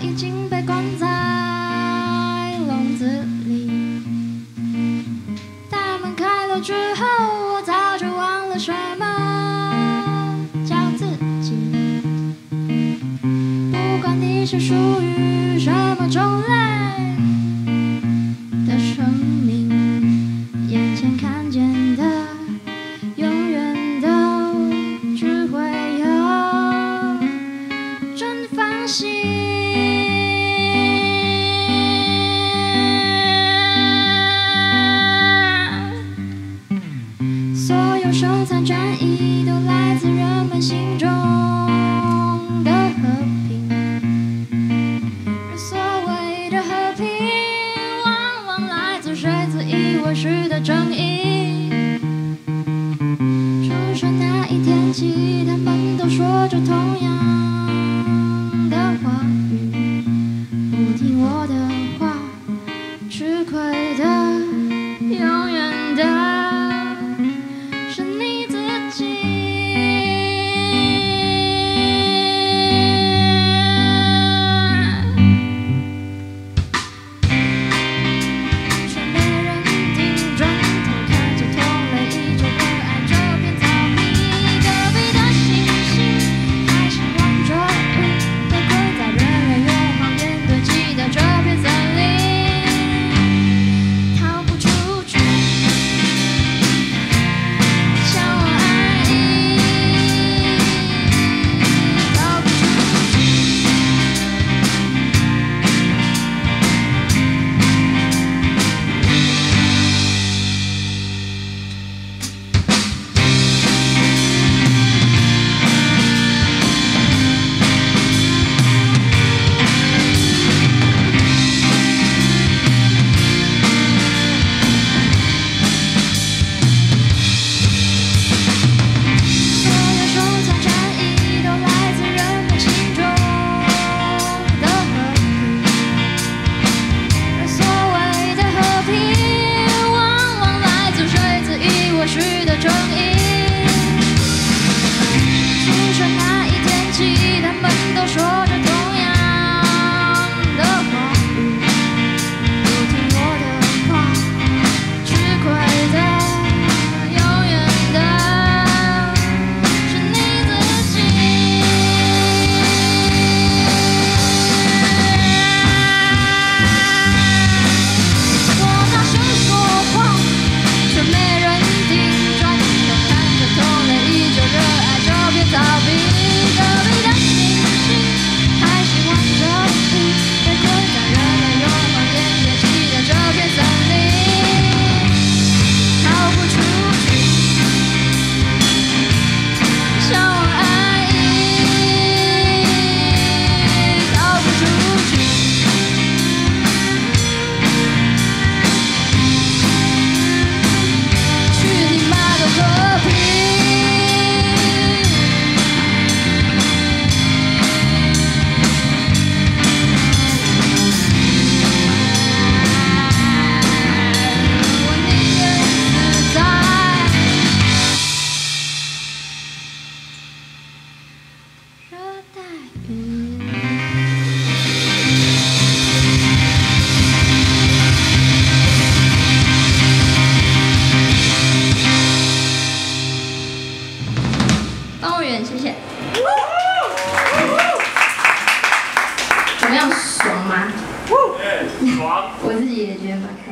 已经被关在笼子里。大门开了之后，我早就忘了什么叫自己。不管你是属于什么种类的生命，眼前看见的永远都只会有蒸发性。所有收藏战役都来自人们心中的和平，而所谓的和平，往往来自谁自以为是的正义。出生那一天起，他们都说着同样的话语，不听我的话，吃亏的永远的是你自己。却没人听，转头看着同类依旧热爱这片草皮。隔壁的星星还喜欢着雨，被困在人来人往面堆积的这片森林，逃不出去。向往爱意，逃不出去。所有收藏战役都来自人们心中的和平，而所谓的和平，往往来自谁自以为是的正义。出生那一天起，他们都说着同样的话语，不听我的话，吃亏的永远的是你自己。我大声说谎，却没人听，转头看着同类依旧热爱这片草皮。隔壁的星星还喜欢着雨，被困在人来人往面堆积的这片森林，逃不出去。向往爱意，逃不出去。去你妈的和平！我宁愿死在热带雨林。动物园，谢谢。怎么样，爽吗？爽！我自己也觉得蛮开心。